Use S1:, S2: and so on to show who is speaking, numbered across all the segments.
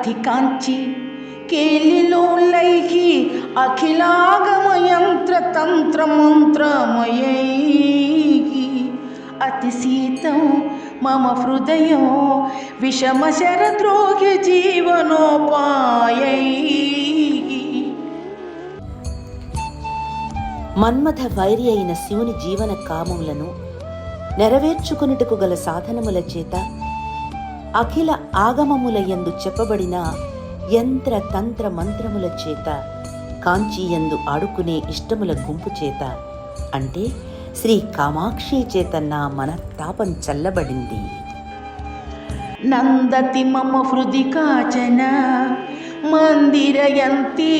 S1: అధికాంచి కేలిలోలైకి అఖిలాగమయంత్రతంత్రమంత్రమయై అతిశీతం మమ హృదయం విషమశరద్రోహి జీవనోపాయై.
S2: మన్మథ వైరి అయిన శివుని జీవన కామములను నెరవేర్చుకున్నట్టుకు గల సాధనముల చేత అఖిల ఆగమముల యందు చెప్పబడిన యంత్ర తంత్ర మంత్రముల చేత కాంచీ యందు ఆడుకునే ఇష్టముల గుంపు చేత అంటే శ్రీ కామాక్షి చేత నా మనస్తాపం చల్లబడింది.
S1: నందతి మమ హృది కాచన మందిరయంతి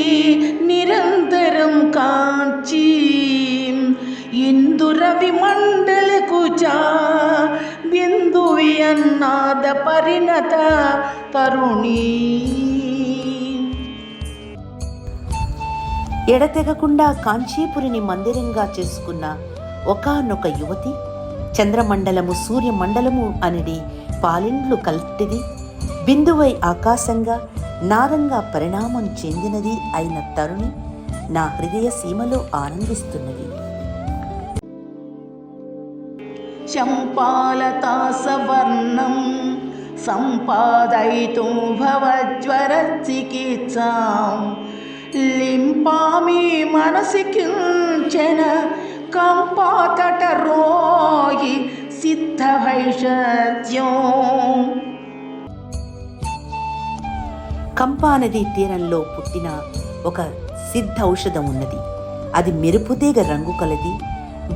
S1: నిరంతరం కాంచీ ఇందుర విమండల కుచా బిందు వియన్నాద పరిణత తరుణీ.
S2: ఎడతెగకుండా కాంచీపురిని మందిరంగా చేసుకున్న ఒకానొక యువతి చంద్రమండలము సూర్యమండలము అనిడి పాలిండ్లు కల్టిది బిందువై ఆకాశంగా నాదంగా పరిణామం చెందినది అయిన తరుణి నా హృదయ సీమలో ఆనందిస్తున్నది.
S1: శంపాలతా సవర్ణం సంపాదయితుం భవజ్వర చికిత్సాం లింపామి మనసి కించన కంపాతటరోగి సిద్ధ భైషజ్యం.
S2: కంపా నదీ తీరంలో పుట్టిన ఒక సిద్ధ ఔషధం ఉన్నది. అది మెరుపుతీగ రంగు కలది.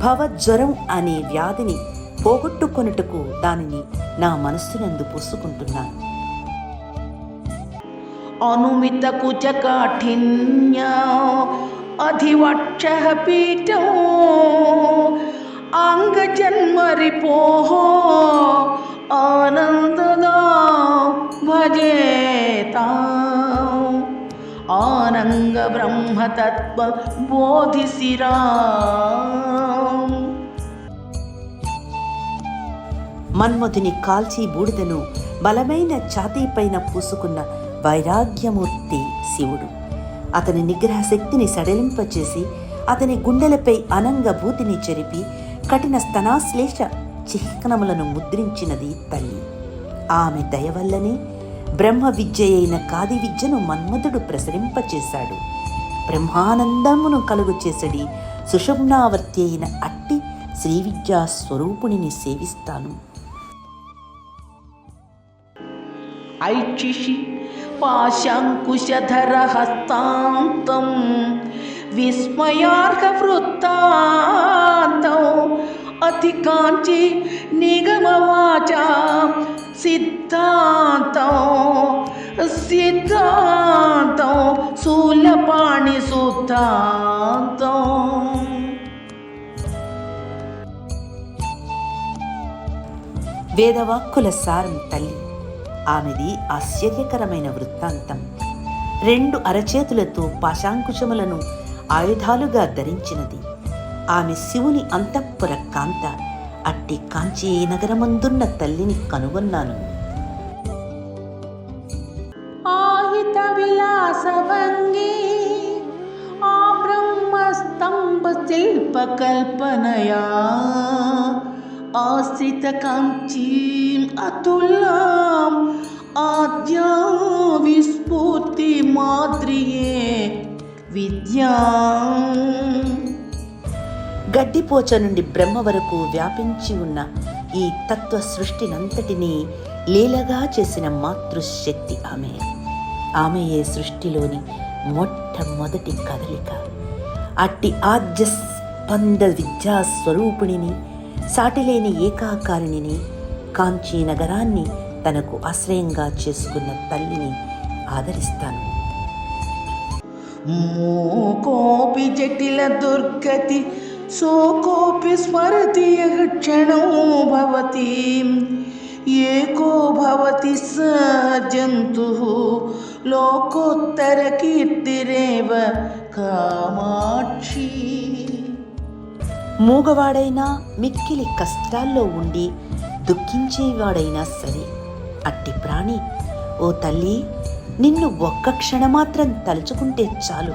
S2: భవజ్వరం అనే వ్యాధిని పోగొట్టుకొనుటకు దానిని నా మనస్సునందు పోసుకుంటున్నాను.
S1: అనుమిత కుచ కాఠిన్య అధివక్ష పీఠం అంగజన్మరిపోః ఆనందదా భజేతా ఆనంగ బ్రహ్మతత్వ బోధిసిరా.
S2: మన్మధుని కాల్చి బూడిదను బలమైన ఛాతీపైన పూసుకున్న వైరాగ్యమూర్తి శివుడు. అతని నిగ్రహ శక్తిని సడలింపచేసి అతని గుండెలపై అనంగభూతిని చెరిపి కఠిన స్తనాశ్లేష చిహ్నములను ముద్రించినది తల్లి. ఆమె దయవల్లనే బ్రహ్మ విద్య అయిన కాది విద్యను మన్మధుడు ప్రసరింపచేశాడు. బ్రహ్మానందమును కలుగు చేసడి సుషుమ్నావర్తి అయిన అట్టి శ్రీ విద్యా స్వరూపుణిని సేవిస్తాను.
S1: ఐక్షిషి పాశాంకుశధర హస్తాంతం విస్మయార్హ వృత్తాంతం అతికాంచి నిగమవాచా సిద్ధాంతం సిద్ధాంతం శూలపాణి శుద్ధాంతం.
S2: వేదవాక్కుల సారం తల్లి. ఆమెది ఆశ్చర్యకరమైన వృత్తాంతం. 2 అరచేతులతో పాశాంకుశములను ఆయుధాలుగా ధరించినది. ఆమె శివుని అంతఃపుర కాంత. అట్టి కాంచీ నగరమందున్న తల్లిని కనుగొన్నాను.
S1: ఆహిత విలాసభంగి ఆ బ్రహ్మస్తంభ శిల్ప కల్పనయా ఆశ్రిత కాంచీం అతుల్యాం ఆద్యా విస్ఫూర్తి మాద్రియే విద్యా.
S2: గడ్డిపోచ నుండి బ్రహ్మ వరకు వ్యాపించి ఉన్న ఈ తత్వ సృష్టినంతటినీ లీలగా చేసిన మాతృశక్తి ఆమె. ఆమెయే సృష్టిలోని మొట్టమొదటి కదలిక. అట్టి ఆద్య స్పంద విద్యా స్వరూపిణిని, సాటిలేని ఏకాకారిణిని, కాంచీ నగరాన్ని తనకు ఆశ్రయంగా చేసుకున్న తల్లిని ఆదరిస్తాను.
S1: మోకోపి జటిల దుర్గతి సోకోపి స్మరతి క్షణో భవతి ఏకో భవతి స జంతుః లోకోత్తర కీర్తిరేవ కామాక్షి.
S2: మూగవాడైనా మిక్కిలి కష్టాల్లో ఉండి దుఃఖించేవాడైనా సరే అట్టి ప్రాణి ఓ తల్లి నిన్ను ఒక్క క్షణమాత్రం తలుచుకుంటే చాలు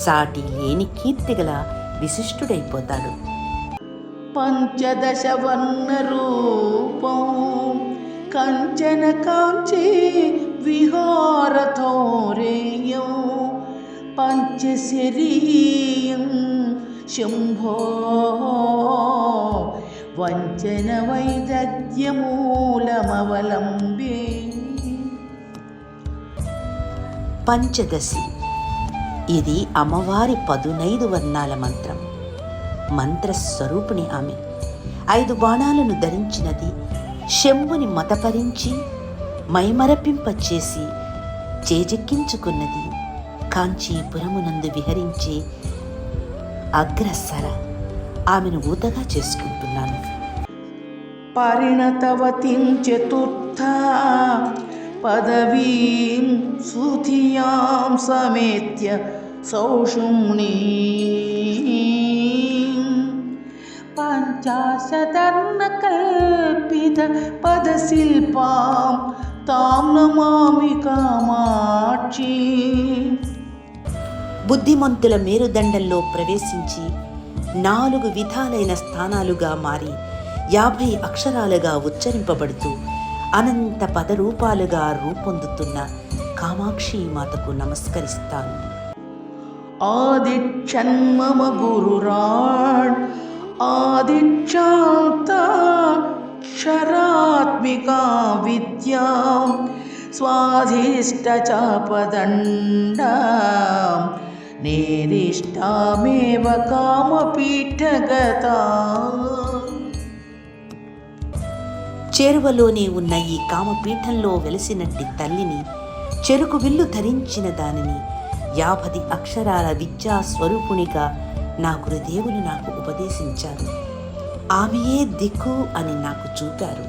S2: సాటి లేని కీర్తిగల విశిష్టుడైపోతాడు.
S1: పంచదశ వర్ణ రూపం కంచన కాంచీ విహారథోరేయం పంచశరీయం శంభో వంచన వైదగ్ధ్యమూలమవలంబే.
S2: పంచదశి ఇది అమ్మవారి 15 వర్ణాల మంత్రం. మంత్రస్వరూపిణి ఆమె. 5 బాణాలను ధరించినది. శంభుని మతపరించి మైమరపింపచేసి చేజెక్కించుకున్నది. కాంచీపురమునందు విహరించే అగ్రసర ఆమెను ఊతగా చేసుకుంటున్నాను.
S1: పరిణతవతిం చతుర్థ పదవీం సుధియాం సమేత్య సౌషుమ్నీ పంచాశతర్ణ కల్పిత పదశిల్పాం తాం నమామి కామాక్షి.
S2: బుద్ధిమంతుల మేరుదండంలో ప్రవేశించి 4 విధాలైన స్థానాలుగా మారి 50 అక్షరాలుగా ఉచ్చరింపబడుతూ అనంత పదరూపాలుగా రూపొందుతున్న కామాక్షి మాతకు నమస్కరిస్తాను.
S1: ఆదిక్షన్మమ గురురాడ్ ఆదిక్షాంతాక్షరాత్మికా విద్యా స్వాధిష్టచాపదండాం నేరిష్టామేవ కామపీఠగతా.
S2: చేరువలోనే ఉన్న ఈ కామపీఠంలో వెలసినట్టి తల్లిని, చెరుకు విల్లు ధరించిన దానిని, 50 అక్షరాల విద్యా స్వరూపునిగా నా గురుదేవులు నాకు ఉపదేశించారు. ఆమెయే దిక్కు అని నాకు చూపారు.